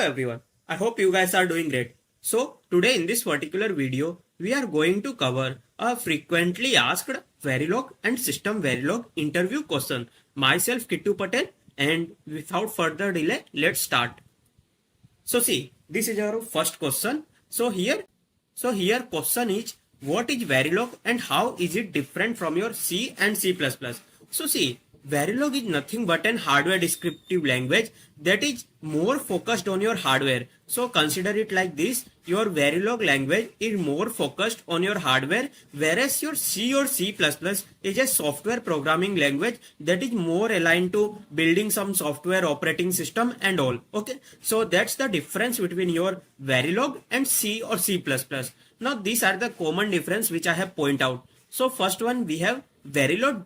everyone, I hope you guys are doing great. So today in this particular video, we are going to cover a frequently asked Verilog and System Verilog interview question. Myself Kittu Patel, and without further delay, let's start. So see, this is our first question. So here question is, what is Verilog and how is it different from your C and C++? So see, Verilog is nothing but an hardware descriptive language that is more focused on your hardware. So consider it like this, your Verilog language is more focused on your hardware, whereas your C or C++ is a software programming language that is more aligned to building some software operating system and all. Okay, so that's the difference between your Verilog and C or C++. Now these are the common difference which I have point out. So first one, we have Verilog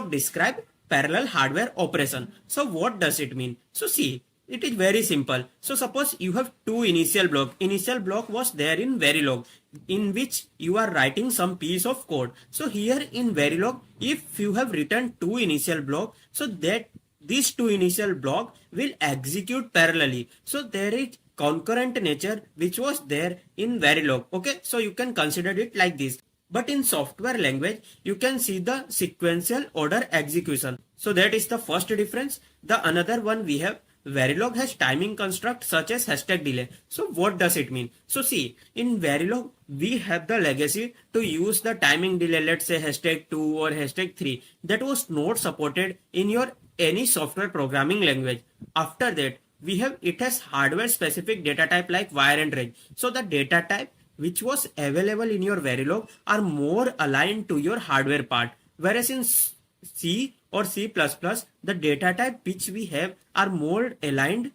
describe parallel hardware operation. So what does it mean? So see, it is very simple. So suppose you have two initial block. Initial block was there in Verilog, in which you are writing some piece of code. So here in Verilog, if you have written two initial block, so that these two initial block will execute parallelly. So there is concurrent nature which was there in Verilog. Okay, so you can consider it like this. But in software language, you can see the sequential order execution. So that is the first difference. The another one we have, Verilog has timing construct such as hashtag delay. So what does it mean? So see, in Verilog, we have the legacy to use the timing delay, let's say hashtag 2 or hashtag 3. That was not supported in your any software programming language. After that, we have it has hardware specific data type like wire and range. So the data type which was available in your Verilog are more aligned to your hardware part, whereas in C or C++, the data type which we have are more aligned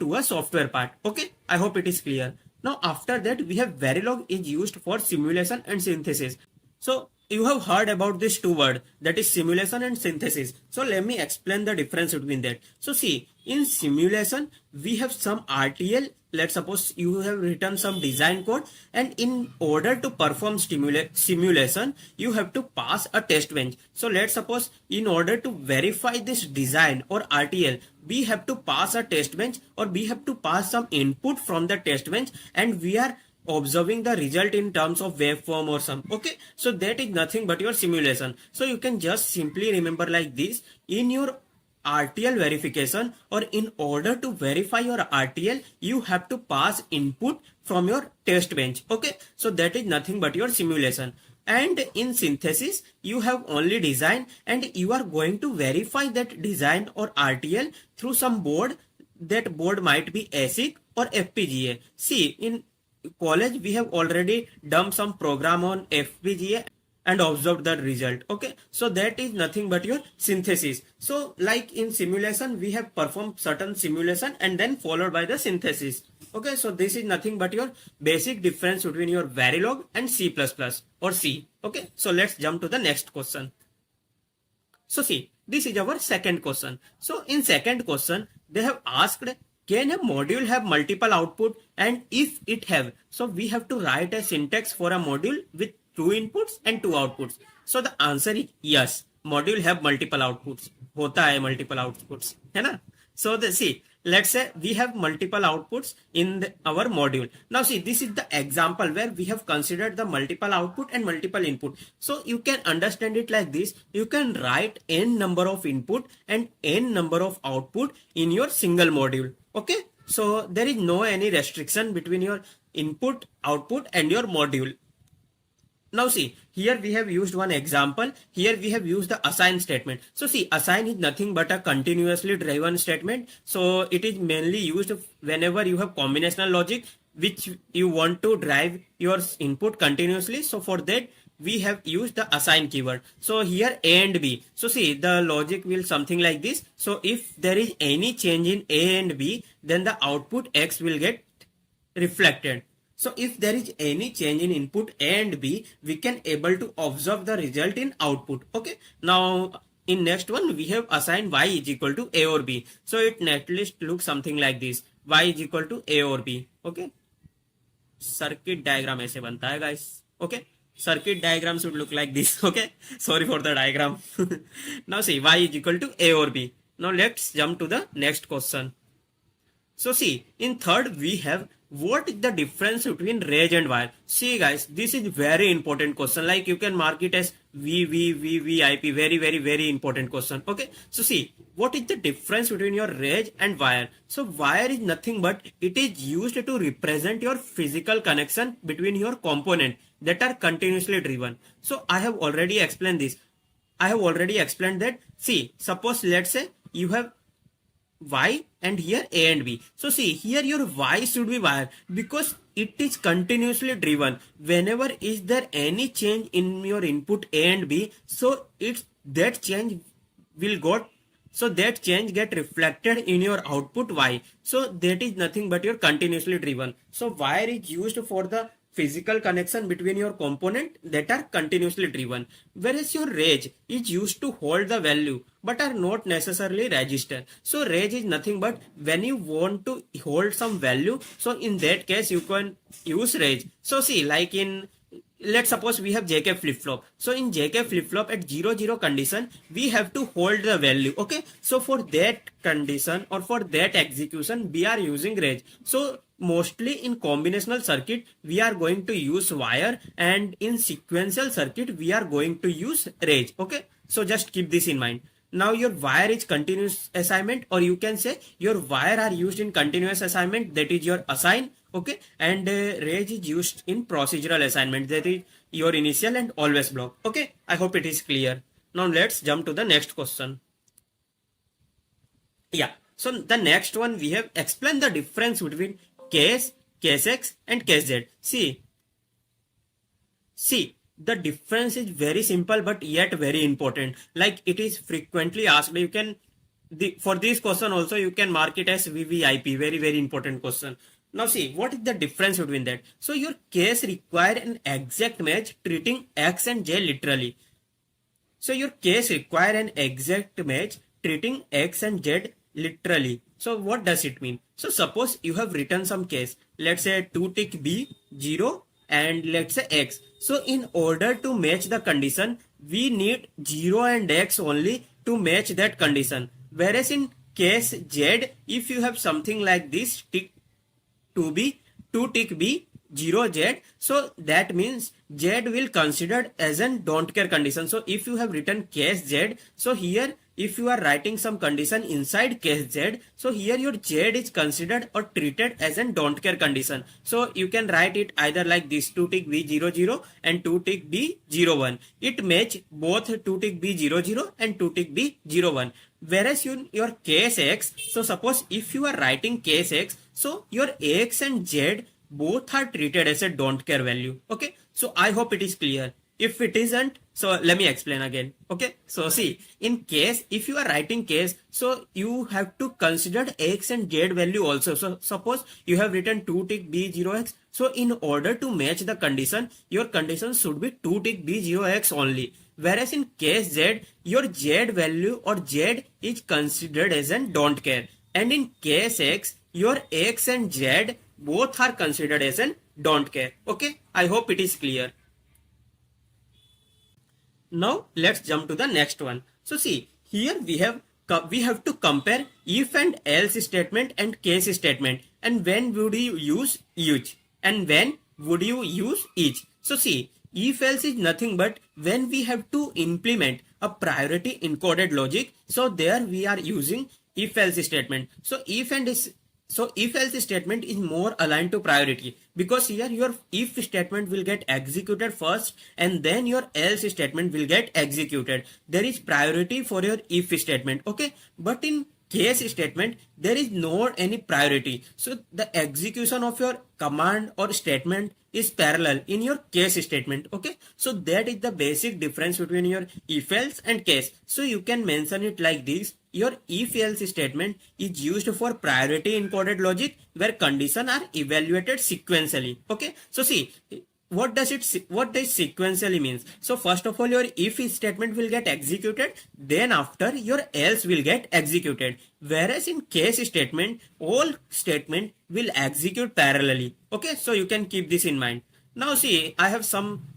to a software part. Okay, I hope it is clear. Now after that, we have Verilog is used for simulation and synthesis. So you have heard about these two words, that is simulation and synthesis. So let me explain the difference between that. So see, in simulation, we have some RTL. Let's suppose you have written some design code, and in order to perform simulation, you have to pass a test bench. So let's suppose in order to verify this design or RTL, we have to pass a test bench, or we have to pass some input from the test bench, and we are observing the result in terms of waveform or some. Okay, so that is nothing but your simulation. So you can just simply remember like this, in your RTL verification, or in order to verify your RTL, you have to pass input from your test bench. Okay, so that is nothing but your simulation. And in synthesis, you have only design, and you are going to verify that design or RTL through some board. That board might be ASIC or FPGA. See, in college we have already done some program on FPGA and observed the result. Okay, so that is nothing but your synthesis. So like in simulation, we have performed certain simulation and then followed by the synthesis. Okay, so this is nothing but your basic difference between your Verilog and C++ or C. Okay, so let's jump to the next question. So see, this is our second question. So in second question, they have asked, can a module have multiple output, and if it have, so we have to write a syntax for a module with two inputs and two outputs. So the answer is yes, module have multiple outputs. होता है multiple outputs, है ना? So see, let's say we have multiple outputs in our module. Now see, this is the example where we have considered the multiple output and multiple input. So you can understand it like this. You can write n number of input and n number of output in your single module. Okay, so there is no any restriction between your input, output and your module. Now see, here we have used one example. Here we have used the assign statement. So see, assign is nothing but a continuously driven statement. So it is mainly used whenever you have combinational logic which you want to drive your input continuously. So for that, we have used the assign keyword. So here A and B. So see, the logic will something like this. So if there is any change in A and B, then the output X will get reflected. So if there is any change in input A and B, we can able to observe the result in output. Okay. Now in next one, we have assigned Y is equal to A or B. So it netlist looks something like this. Y is equal to A or B. Okay. Circuit diagram ऐसे बनता है guys. Okay. Circuit diagram should look like this. Okay. Sorry for the diagram. Now see, Y is equal to A or B. Now let's jump to the next question. So see, in third we have what is the difference between range and wire. See guys, this is very important question. Like you can mark it as VVVVIP. Very important question. Okay. So see, what is the difference between your range and wire? So wire is nothing but it is used to represent your physical connection between your component that are continuously driven. So I have already explained this. I have already explained that. See, suppose let's say you have Y and here A and B. So see, here your Y should be wire because it is continuously driven. Whenever is there any change in your input A and B, so it's that change will got so that change get reflected in your output Y. So that is nothing but your continuously driven. So wire is used for the physical connection between your component that are continuously driven, whereas your range is used to hold the value but are not necessarily register. So range is nothing but when you want to hold some value, so in that case you can use range. So see, like in, let's suppose we have JK flip-flop. So in JK flip-flop at 0 0 condition, we have to hold the value. Okay. So for that condition or for that execution, we are using range. So mostly in combinational circuit, we are going to use wire, and in sequential circuit, we are going to use range. Okay. So just keep this in mind. Now your wire is continuous assignment, or you can say your wire are used in continuous assignment, that is your assign. Okay. And range is used in procedural assignment, that is your initial and always block. Okay. I hope it is clear. Now let's jump to the next question. Yeah. So the next one, we have explained the difference between case, case X and case Z. See, the difference is very simple but yet very important. Like it is frequently asked. You can, for this question also you can mark it as VVIP. Very important question. Now see, what is the difference between that? So your case require an exact match treating X and J literally. So your case require an exact match treating X and Z literally. So what does it mean? So suppose you have written some case, let's say 2 tick B 0 and let's say X. So in order to match the condition, we need 0 and X only to match that condition. Whereas in case Z, if you have something like this, tick 2B, 2 tick B, 0 Z, so that means Z will considered as an don't care condition. So if you have written case Z, so here if you are writing some condition inside case Z, so here your Z is considered or treated as an don't care condition. So you can write it either like this, 2 tick B 0 0 and 2 tick B 0 1. It match both 2 tick B 0 0 and 2 tick B 0 1. Whereas your case X, so suppose if you are writing case X, so your X and Z both are treated as a don't care value. Okay. So I hope it is clear. If it isn't, so let me explain again. Okay. So see, in case, if you are writing case, so you have to consider X and Z value also. So suppose you have written 2 tick B 0X. So in order to match the condition, your condition should be 2 tick B 0X only. Whereas in case Z, your Z value or Z is considered as an don't care. And in case X, your X and Z both are considered as an don't care. Okay. I hope it is clear. Now let's jump to the next one. So see, here we have to compare if and else statement and case statement, and when would you use each and when would you use each. So see, if else is nothing but when we have to implement a priority encoded logic, so there we are using if else statement. So if else statement is more aligned to priority, because here your if statement will get executed first and then your else statement will get executed. There is priority for your if statement. Okay. But in case statement, there is not any priority. So the execution of your command or statement is parallel in your case statement. Okay. So that is the basic difference between your if else and case. So you can mention it like this. Your if else statement is used for priority encoded logic where conditions are evaluated sequentially. Okay. So see, what does sequentially means? So first of all, your if statement will get executed, then after your else will get executed. Whereas in case statement, all statement will execute parallelly. Okay. So you can keep this in mind. Now see, I have some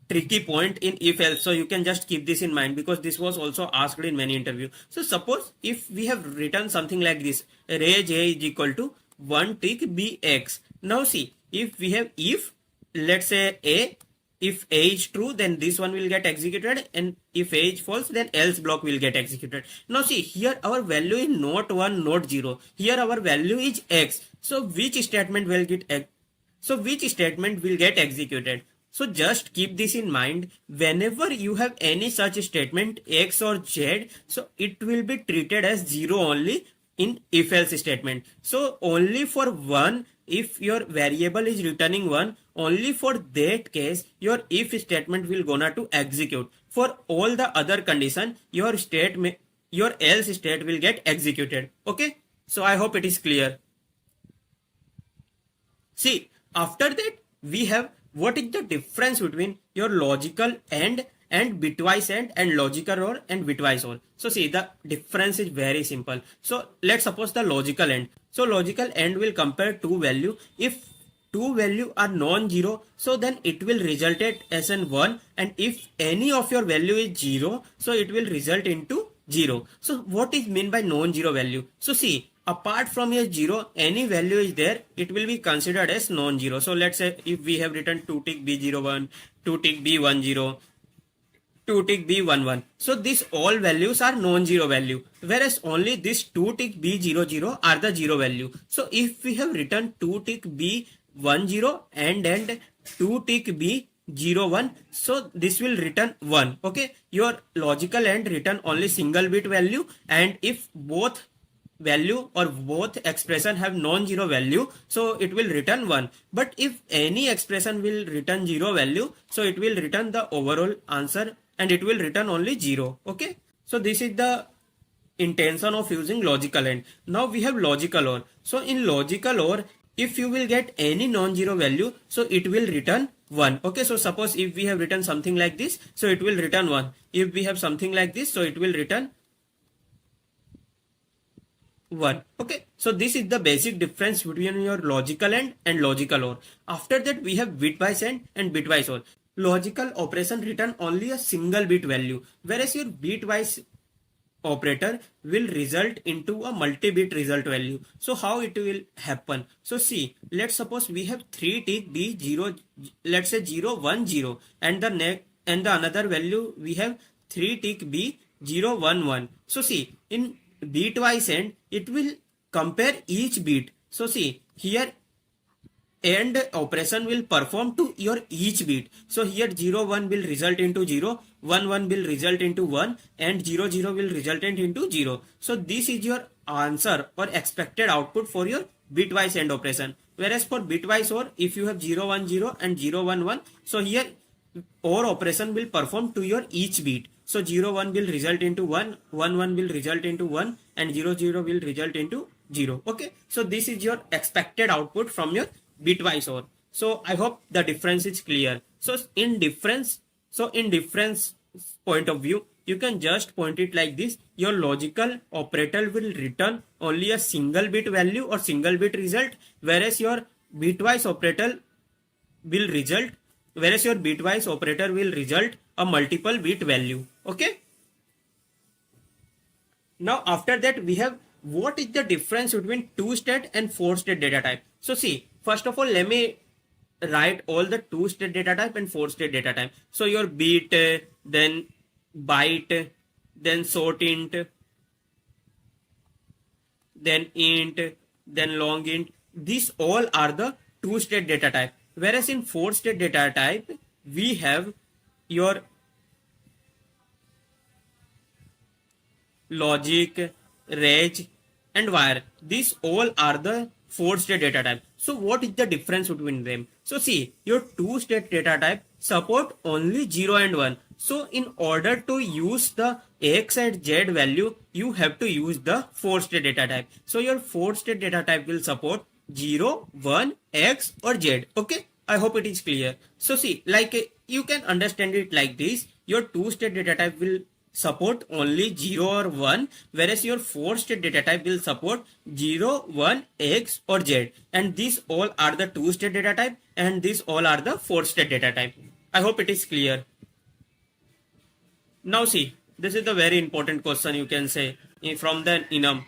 tricky point in if else, so you can just keep this in mind because this was also asked in many interviews. So suppose if we have written something like this, range a is equal to 1 tick bx. Now see, if we have if, let's say a, if a is true, then this one will get executed, and if a is false, then else block will get executed. Now see, here our value is not 1, not 0. Here our value is x. So which statement will get executed? So just keep this in mind. Whenever you have any such statement x or z, so it will be treated as 0 only in if else statement. So only for one, if your variable is returning 1, only for that case your if statement will gonna to execute. For all the other condition, your else state will get executed. Okay, so I hope it is clear. See, after that we have what is the difference between your logical and bitwise and logical or and bitwise or. So see, the difference is very simple. So let's suppose the logical AND. So logical AND will compare two value. If two value are non-zero, so then it will result it as an 1, and if any of your value is 0, so it will result into 0. So what is mean by non-zero value? So see, apart from your 0, any value is there, it will be considered as non-zero. So let's say if we have written 2 tick b01, 2 tick b10, 2 tick b11, so these all values are non-zero value, whereas only this 2 tick b00 are the 0 value. So if we have written 2 tick b10 and 2 tick b01, so this will return 1. Okay, your logical AND return only single bit value, and if both value or both expression have non-zero value, so it will return 1. But if any expression will return 0 value, so it will return the overall answer and it will return only 0. Okay, so this is the intention of using logical AND. Now we have logical OR. So in logical OR, if you will get any non-zero value, so it will return 1. Okay, so suppose if we have written something like this, so it will return 1. If we have something like this, so it will return 1. Okay, so this is the basic difference between your logical AND and logical OR. After that we have bitwise AND and bitwise OR. Logical operation return only a single bit value, whereas your bitwise operator will result into a multi-bit result value. So how it will happen? So see, let's suppose we have 3 tick b0, let's say 0 1 0, and the another value we have 3 tick b0 1 1. So see, in bitwise AND it will compare each bit. So see, here AND operation will perform to your each bit. So here 0 1 will result into 0, 1 1 will result into 1, and 0 0 will result into 0. So this is your answer or expected output for your bitwise AND operation. Whereas for bitwise OR, if you have 0 1 0 and 0 1 1, so here OR operation will perform to your each bit. So 0 1 will result into 1, 1 1 will result into 1, and 0 0 will result into 0. Okay, so this is your expected output from your bitwise OR. So I hope the difference is clear. So in difference point of view, you can just point it like this. Your logical operator will return only a single bit value or single bit result, whereas your bitwise operator will result a multiple bit value. Okay, now after that we have what is the difference between 2-state and 4-state data type. So see, first of all, let me write all the 2-state data type and 4-state data type. So your bit, then byte, then short int, then int, then long int, these all are the 2-state data type. Whereas in 4-state data type we have your logic, reg, and wire. These all are the 4-state data type. So what is the difference between them? So see, your 2-state data type support only 0 and 1. So in order to use the x and z value, you have to use the 4-state data type. So your 4-state data type will support 0, 1, x or z. Okay, I hope it is clear. So see, like you can understand it like this. Your 2-state data type will support only 0 or 1, whereas your 4-state data type will support 0, 1, x or z, and these all are the 2-state data type and these all are the 4-state data type. I hope it is clear. Now see, this is the very important question you can say from the enum.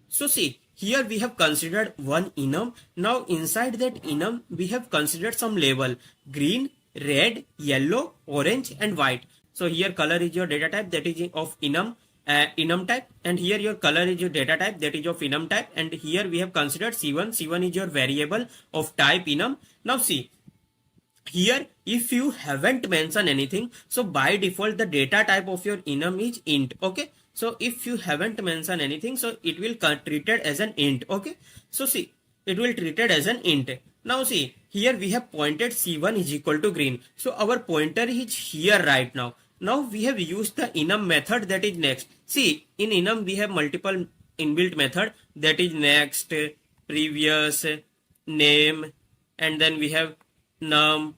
So see, here we have considered one enum. Now inside that enum, we have considered some label: green, red, yellow, orange and white. So here color is your data type, that is of enum type, and here your color is your data type, that is of enum type, and here we have considered C1. C1 is your variable of type enum. Now see, here if you haven't mentioned anything, so by default the data type of your enum is int. Okay, so if you haven't mentioned anything, so it will treated as an int. Okay, so see, it will treated as an int. Now see, here we have pointed C1 is equal to green, so our pointer is here right now. Now we have used the enum method, that is next. See, in enum we have multiple inbuilt method, that is next, previous, name, and then we have num.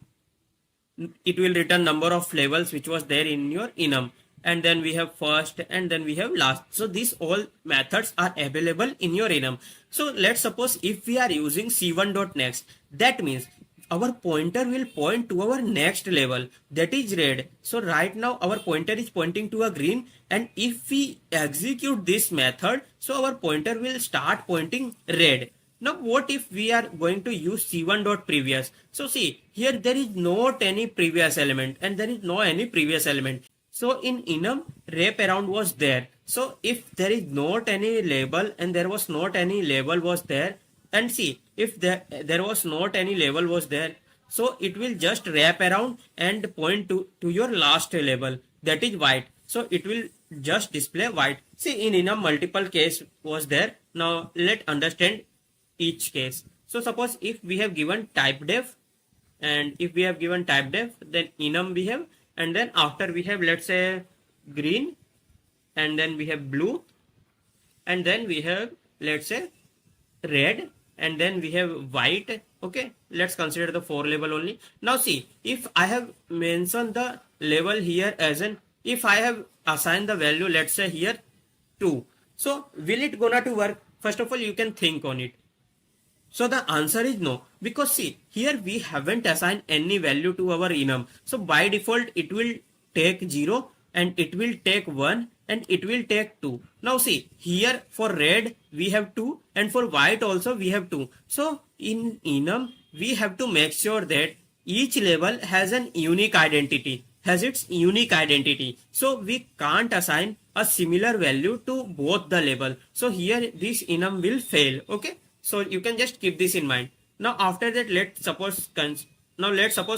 It will return number of labels which was there in your enum, and then we have first, and then we have last. So these all methods are available in your enum. So let's suppose if we are using c1.next, that means our pointer will point to our next level, that is red. So right now our pointer is pointing to a green, and if we execute this method, so our pointer will start pointing red. Now what if we are going to use c1.previous? So see, here there is not any previous element and there is no any previous element. So in enum, wrap around was there. So if there is not any label and there was not any label was there, and see, if there was not any label was there, so it will just wrap around and point to your last label, that is white. So it will just display white. See, in enum multiple case was there. Now let understand each case. So suppose if we have given type def, and if we have given type def, then enum we have, and then after we have, let's say, green, and then we have blue, and then we have, let's say, red, and then we have white. Okay, let's consider the 4 label only. Now see, if I have mentioned the label here as an, if I have assigned the value, let's say here 2, so will it gonna to work? First of all, you can think on it. So the answer is no, because see, here we haven't assigned any value to our enum. So by default it will take 0, and it will take 1, and it will take 2. Now see, here for red we have 2, and for white also we have 2. So in enum we have to make sure that each label has an unique identity, has its unique identity. So we can't assign a similar value to both the label. So here this enum will fail. Okay, so you can just keep this in mind. Now after that, let's suppose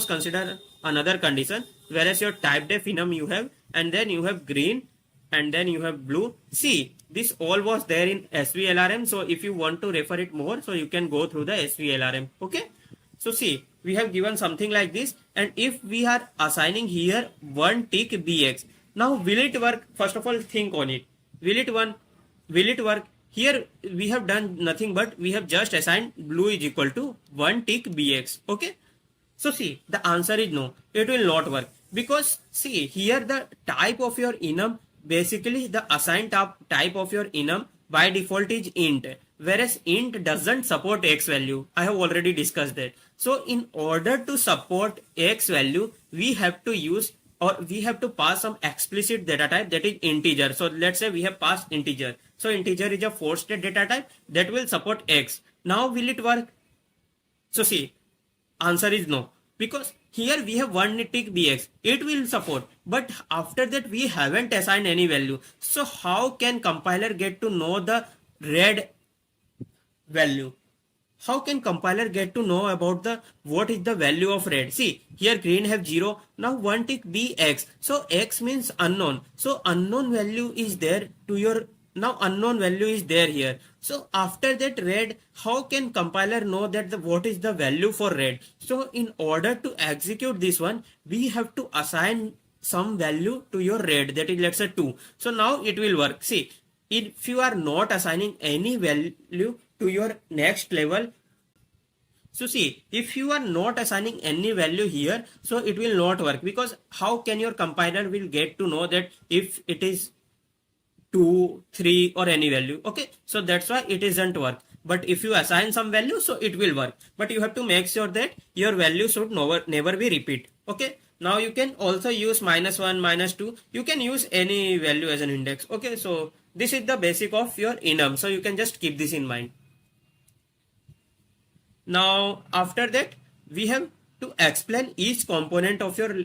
consider another condition, whereas your type def enum you have, and then you have green, and then you have blue. See, this all was there in SVLRM. So if you want to refer it more, so you can go through the SVLRM. Okay, so see, we have given something like this, and if we are assigning here one tick bx, now will it work? First of all, think on it. Will it work? Here we have done nothing, but we have just assigned blue is equal to 1 tick bx. Okay, so see, the answer is no, it will not work, because see, here the type of your enum, basically the assigned type of your enum by default is int, whereas int doesn't support x value. I have already discussed that. So in order to support x value, we have to use, or we have to pass some explicit data type, that is integer. So let's say we have passed integer. So integer is a 4-state data type that will support x. Now will it work? So see, answer is no, because here we have 1 tick bx, it will support, but after that we haven't assigned any value. So how can compiler get to know the red value? How can compiler get to know about the what is the value of red? See, here green have 0, now 1 tick bx, so x means unknown, so unknown value is there to your, now unknown value is there here. So after that red, how can compiler know that what is the value for red? So in order to execute this one, we have to assign some value to your red, that is, let's say 2. So now it will work. See, if you are not assigning any value to your next level, so see, if you are not assigning any value here, so it will not work, because how can your compiler will get to know that if it is 2, 3 or any value? Okay, so that's why it doesn't work. But if you assign some value, so it will work, but you have to make sure that your value should never be repeat. Okay, Now you can also use -1, -2. You can use any value as an index. Okay, so this is the basic of your enum. So you can just keep this in mind. Now after that, we have to explain each component of your.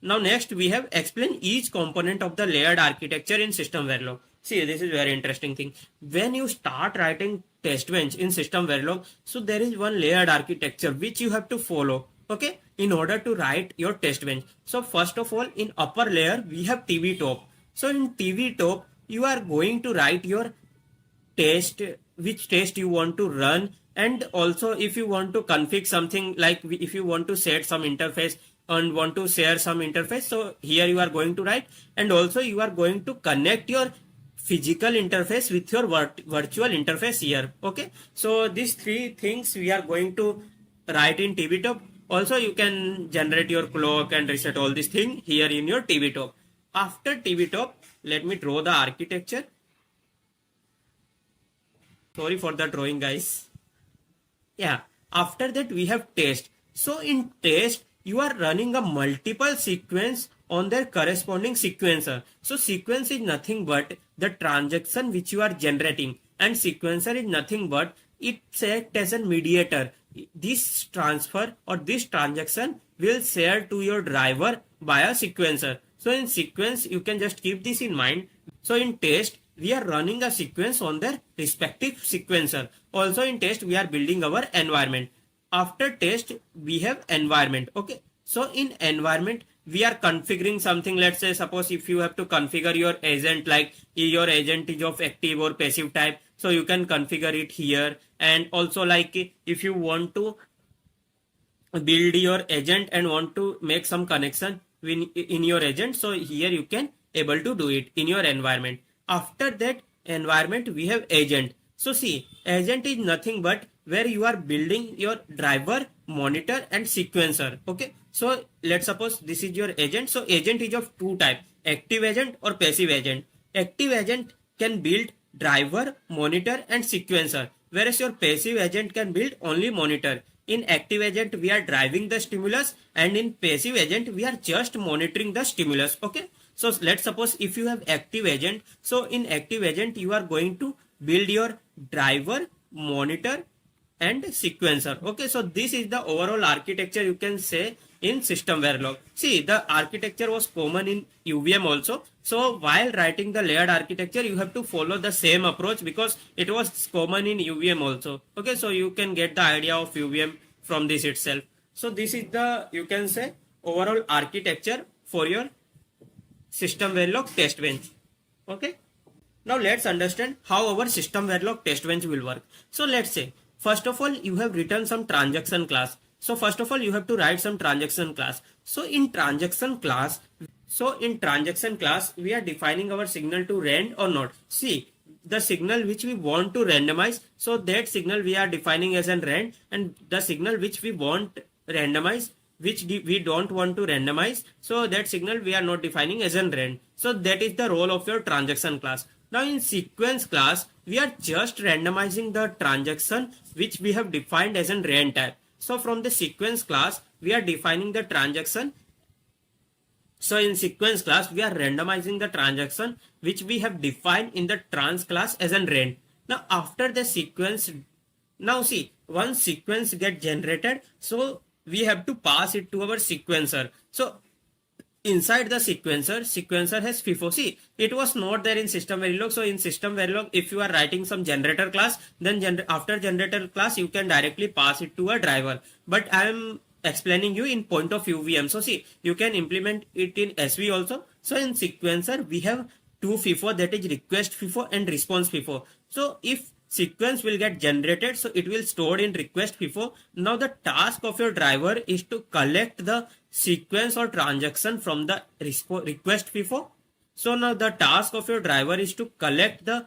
Now next we have explain each component of the layered architecture in System Verilog. See, this is very interesting thing. When you start writing test bench in System Verilog, so there is one layered architecture which you have to follow. Okay, in order to write your test bench. So first of all, in upper layer we have TV top. So in TV top you are going to write your test, which test you want to run, and also if you want to configure something, like if you want to set some interface and want to share some interface, so here you are going to write, and also you are going to connect your physical interface with your virtual interface here. Okay, so these three things we are going to write in TV top. Also you can generate your clock and reset all these things here in your TV top. After TV top, let me draw the architecture. Sorry for the drawing, guys. Yeah, after that we have test. So in test you are running a multiple sequence on their corresponding sequencer. So sequence is nothing but the transaction which you are generating, and sequencer is nothing but it acts as a mediator. This transfer or this transaction will share to your driver by a sequencer. So in sequence you can just keep this in mind. So in test we are running a sequence on their respective sequencer. Also in test we are building our environment. After test we have environment. Okay, so in environment we are configuring something. Let's say suppose if you have to configure your agent, like your agent is of active or passive type, so you can configure it here. And also like if you want to build your agent and want to make some connection in your agent, so here you can able to do it in your environment. After that environment we have agent. So see, agent is nothing but where you are building your driver, monitor and sequencer. Okay, so let's suppose this is your agent. So agent is of two type, active agent or passive agent. Active agent can build driver, monitor and sequencer, whereas your passive agent can build only monitor. In active agent we are driving the stimulus, and in passive agent we are just monitoring the stimulus. Okay, so let's suppose if you have active agent, so in active agent you are going to build your driver, monitor and sequencer. Okay, so this is the overall architecture you can say in System Verilog. See, the architecture was common in UVM also. So while writing the layered architecture you have to follow the same approach because it was common in UVM also. Okay, so you can get the idea of UVM from this itself. So this is the, you can say, overall architecture for your System Verilog test bench. Okay, now let's understand how our System Verilog test bench will work. So let's say first of all you have written some transaction class. So first of all you have to write some transaction class. So in transaction class we are defining our signal to rand or not. See, the signal which we want to randomize, so that signal we are defining as an rand, and the signal which we want randomize, which we don't want to randomize, so that signal we are not defining as an rand. So that is the role of your transaction class. Now in sequence class we are just randomizing the transaction which we have defined as an rand type. So from the sequence class we are defining the transaction. So in sequence class we are randomizing the transaction which we have defined in the trans class as an rand. Now after the sequence, now see, once sequence get generated, so we have to pass it to our sequencer. So inside the sequencer has FIFO. See, it was not there in System Verilog. So in System Verilog, if you are writing some generator class, then after generator class, you can directly pass it to a driver. But I am explaining you in point of UVM. So see, you can implement it in SV also. So in sequencer, we have two FIFO, that is request FIFO and response FIFO. So if sequence will get generated, so it will stored in request FIFO. Now the task of your driver is to collect the sequence or transaction from the request FIFO. So now the task of your driver is to collect the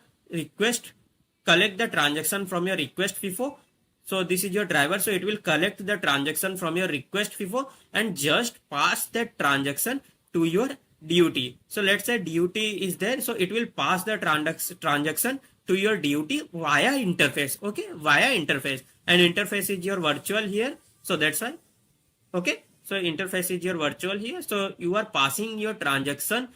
transaction from your request FIFO. So this is your driver, so it will collect the transaction from your request FIFO and just pass that transaction to your DUT. So let's say DUT is there, so it will pass the transaction to your DUT via interface. Okay, via interface, and interface is your virtual here, so that's why. Okay, So interface is your virtual here. So you are passing your transaction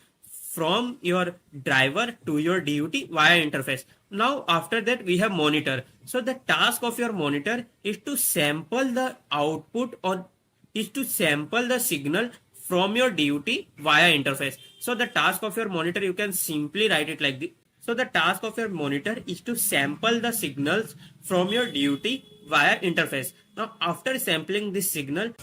from your driver to your DUT via interface. Now after that we have monitor. So the task of your monitor is to sample the output or is to sample the signal from your DUT via interface. So the task of your monitor, you can simply write it like this. So the task of your monitor is to sample the signals from your DUT via interface. Now after sampling the signal,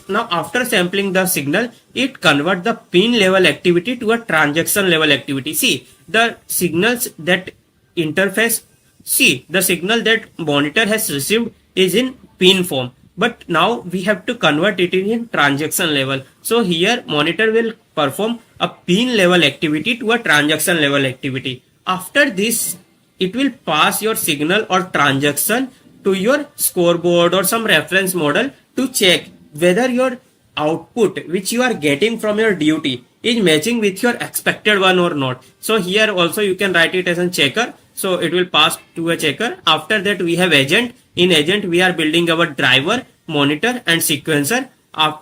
it converts the pin level activity to a transaction level activity. See the signals that interface, see the signal that monitor has received is in pin form. But now we have to convert it in transaction level. So here monitor will perform a pin level activity to a transaction level activity. After this, it will pass your signal or transaction to your scoreboard or some reference model to check whether your output which you are getting from your DUT is matching with your expected one or not. So here also you can write it as a checker. So it will pass to a checker. After that we have agent. In agent we are building our driver, monitor and sequencer.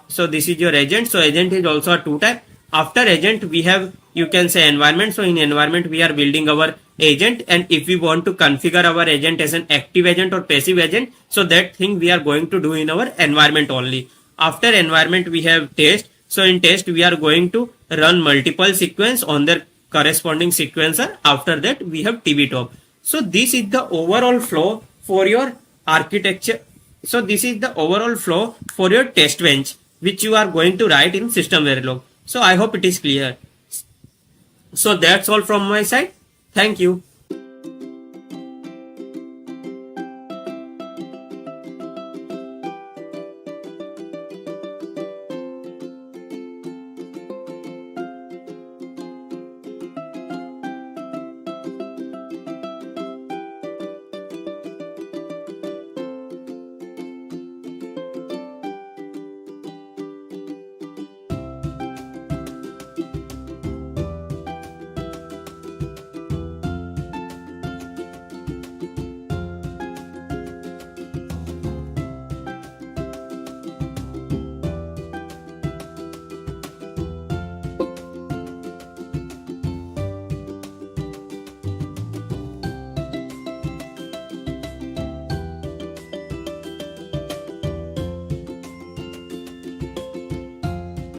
So this is your agent. So agent is also a two type. After agent we have, you can say, environment. So in environment we are building our agent, and if we want to configure our agent as an active agent or passive agent, so that thing we are going to do in our environment only. After environment we have test. So in test we are going to run multiple sequence on their corresponding sequencer. After that we have TV top. So this is the overall flow for your architecture. So this is the overall flow for your test bench which you are going to write in system Verilog. So I hope it is clear. So that's all from my side. Thank you.